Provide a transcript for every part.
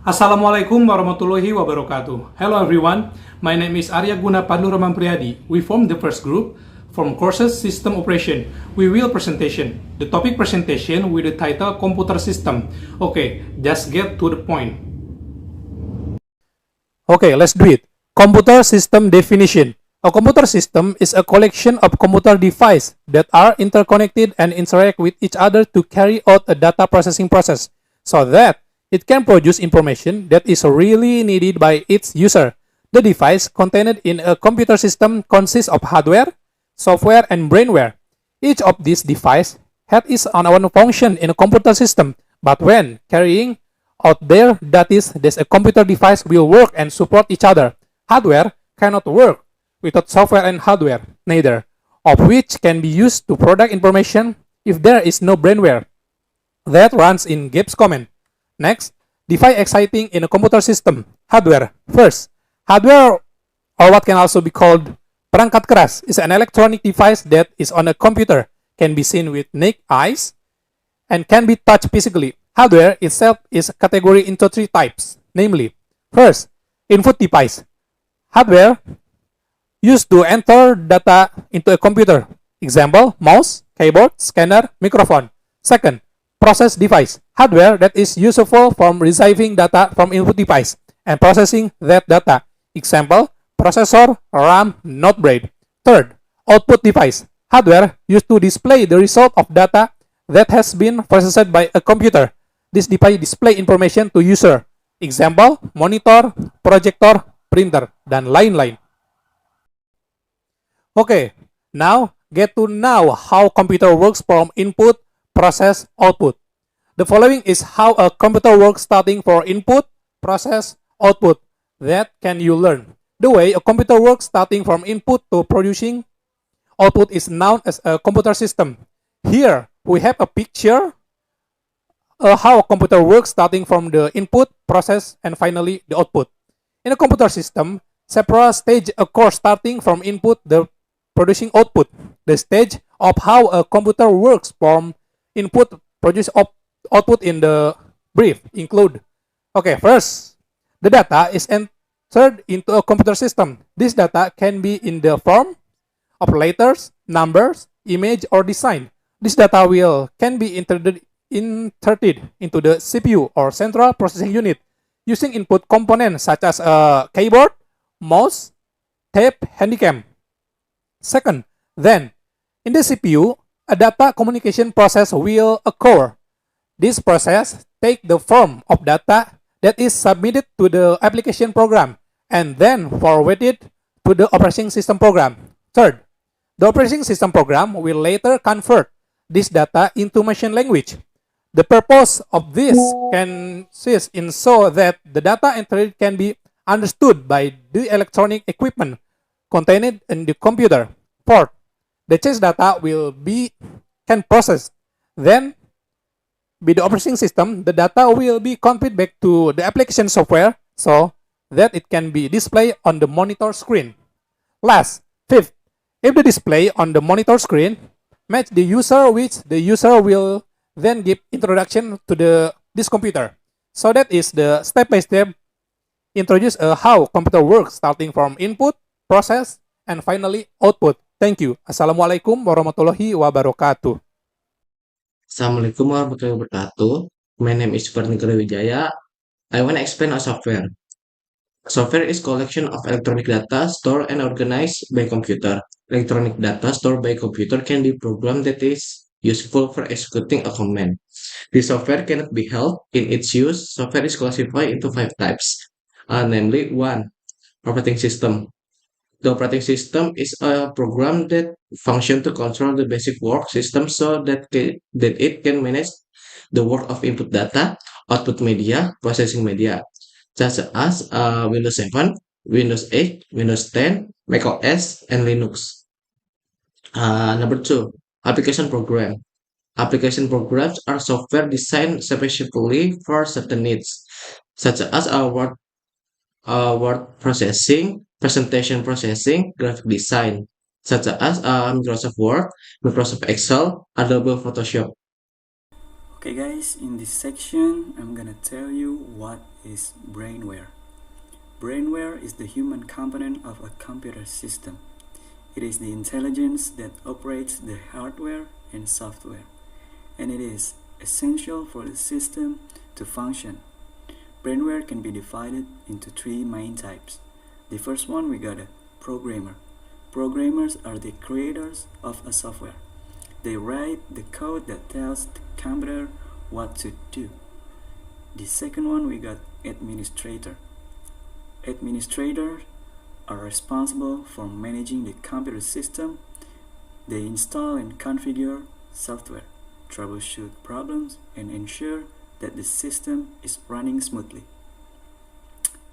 Assalamualaikum warahmatullahi wabarakatuh. Hello everyone, my name is Arya Guna Panduraman Priyadi. We form the first group from courses System Operation. We will presentation. The topic presentation with the title Computer System. Okay, just get to the point. Okay, let's do it. Computer System Definition. A computer system is a collection of computer devices that are interconnected and interact with each other to carry out a data processing process so that it can produce information that is really needed by its user. The device contained in a computer system consists of hardware, software, and brainware. Each of these devices has its own function in a computer system, but when carrying out their duties, a computer device will work and support each other. Hardware cannot work without software and hardware, neither of which can be used to produce information if there is no brainware. That runs in Gibbs command. Next, define exciting in a computer system. Hardware. First, hardware, or what can also be called perangkat keras, is an electronic device that is on a computer, can be seen with naked eyes, and can be touched physically. Hardware itself is categorized into three types, namely, first, input device. Hardware used to enter data into a computer. Example, mouse, keyboard, scanner, microphone. Second, process device. Hardware that is useful for receiving data from input device and processing that data. Example, processor, RAM, not brain. Third, output device. Hardware used to display the result of data that has been processed by a computer. This device display information to user. Example, monitor, projector, printer, dan lain-lain. Okay, now get to know how computer works from input, process, output. The following is how a computer works starting for input, process, output. That can you learn. The way a computer works starting from input to producing output is known as a computer system. Here we have a picture how a computer works starting from the input, process, and finally the output. In a computer system, several stages occur starting from input the producing output. The stage of how a computer works from input produce output in the brief include, okay, first, the data is entered into a computer system. This data can be in the form of letters, numbers, image, or design. This data can be inserted into the CPU or central processing unit using input components such as a keyboard, mouse, tape, handycam. Second, then, in the CPU, a data communication process will occur. This process takes the form of data that is submitted to the application program and then forwarded to the operating system program. Third, the operating system program will later convert this data into machine language. The purpose of this consists in so that the data entered can be understood by the electronic equipment contained in the computer. Fourth, the change data can process. Then, by the operating system, the data will be converted back to the application software so that it can be displayed on the monitor screen. Last, fifth, if the display on the monitor screen match the user, which the user will then give introduction to this computer. So that is the step-by-step introduce how computer works starting from input, process, and finally output. Thank you. Assalamualaikum warahmatullahi wabarakatuh. Assalamualaikum warahmatullahi wabarakatuh. My name is Fernigara Wijaya. I want to explain a software. Software is collection of electronic data stored and organized by computer. Electronic data stored by computer can be programmed that is useful for executing a command. This software cannot be held in its use. Software is classified into 5 types, namely 1. Operating system. The operating system is a program that functions to control the basic work system so that it can manage the work of input data, output media, processing media, such as Windows 7, Windows 8, Windows 10, Mac OS, and Linux. Number 2, application program. Application programs are software designed specifically for certain needs, such as word processing, presentation processing, graphic design, such as Microsoft Word, Microsoft Excel, Adobe Photoshop. Okay guys, in this section I'm gonna tell you what is brainware. Brainware is the human component of a computer system. It is the intelligence that operates the hardware and software, and it is essential for the system to function. Brainware can be divided into three main types. The first one, we got a programmer. Programmers are the creators of a software. They write the code that tells the computer what to do. The second one, we got administrator. Administrators are responsible for managing the computer system. They install and configure software, troubleshoot problems, and ensure that the system is running smoothly.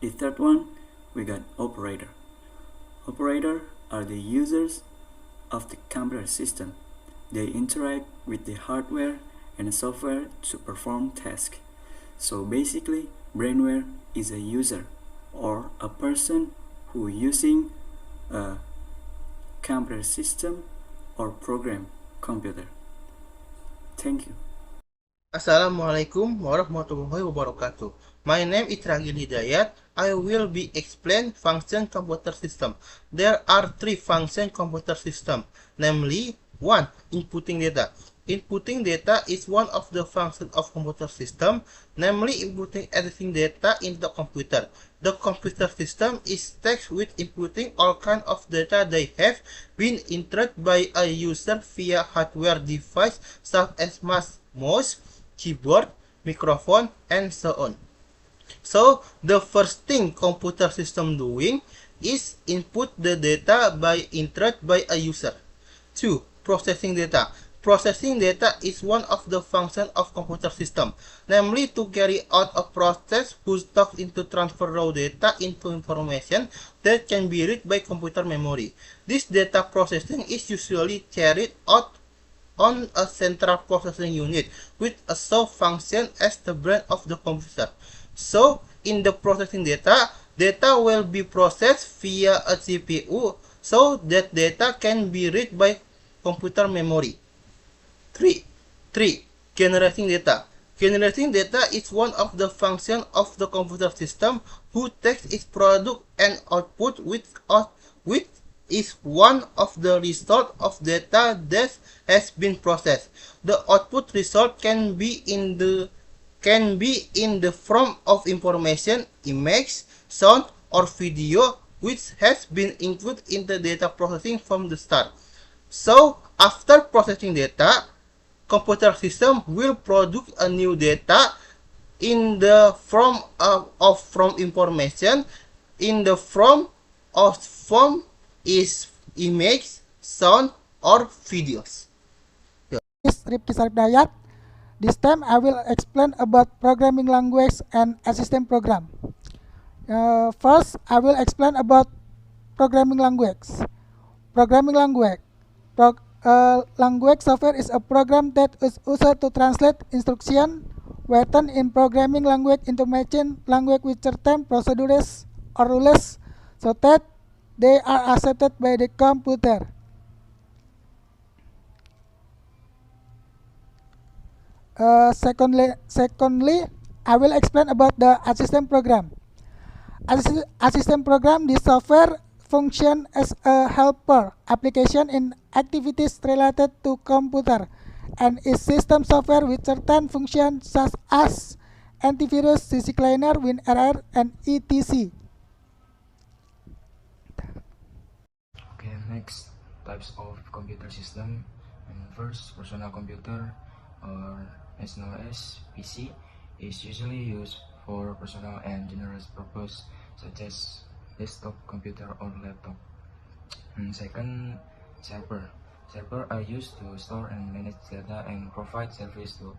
The third one, we got operator. Operator are the users of the computer system. They interact with the hardware and the software to perform tasks. So basically, brainware is a user or a person who using a computer system or program computer. Thank you. Assalamualaikum warahmatullahi wabarakatuh. My name is Ragil Hidayat. I will be explain function computer system. There are three function computer system, namely 1. Inputting data. Inputting data is one of the functions of computer system, namely inputting existing data into the computer. The computer system is tasked with inputting all kinds of data they have been entered by a user via hardware device such as mouse, keyboard, microphone, and so on. So the first thing computer system doing is input the data by entered by a user. 2. Processing data. Processing data is one of the functions of computer system, namely to carry out a process whose task is to transfer raw data into information that can be read by computer memory. This data processing is usually carried out on a central processing unit with a sole function as the brain of the computer. So, in the processing data, data will be processed via a CPU so that data can be read by computer memory. 3. Generating data. Generating data is one of the functions of the computer system who takes its product and output which is one of the result of data that has been processed. The output result can be in the form of information, image, sound, or video which has been included in the data processing from the start. So, after processing data, computer system will produce a new data in the form from information, in the form is image, sound, or videos. Is Rifki Sarip Dayat. This time I will explain about programming language and assistant program. First, I will explain about programming language. Programming language. Language software is a program that is used to translate instruction written in programming language into machine language with certain procedures or rules so that they are accepted by the computer. Secondly, I will explain about the assistant program. Assistant program, this software function as a helper application in activities related to computer and is system software with certain functions such as antivirus, CC cleaner, WinRR, and etc. Okay, next types of computer system. And first, personal computer, or as known as PC, is usually used for personal and general purpose such as desktop computer or laptop. And second, server. Server are used to store and manage data and provide service to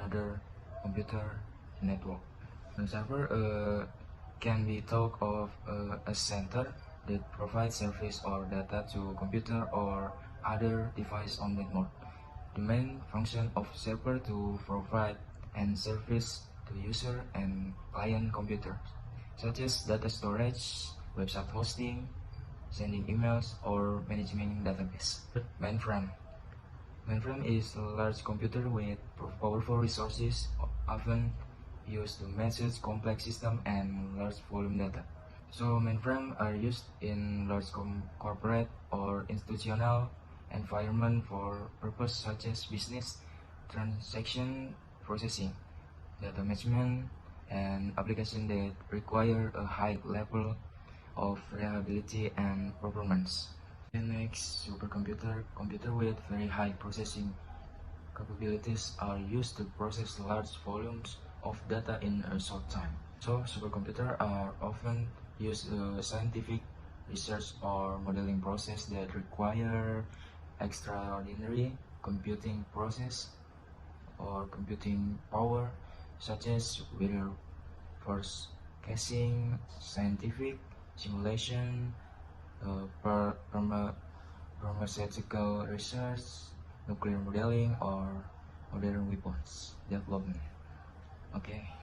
other computer network. And server can be thought of a center that provides service or data to computer or other device on network. The main function of server to provide and service to user and client computers, such as data storage, website hosting, sending emails, or managing database. Mainframe. Mainframe is a large computer with powerful resources, often used to manage complex system and large volume data. So mainframe are used in large corporate or institutional environment for purposes such as business transaction processing, data management, and application that require a high level of reliability and performance. And next, supercomputer. Computer with very high processing capabilities are used to process large volumes of data in a short time. So supercomputers are often used scientific research or modeling process that require extraordinary computing process or computing power, such as weather forecasting, scientific simulation, pharmaceutical research, nuclear modeling, or modern weapons development. Okay.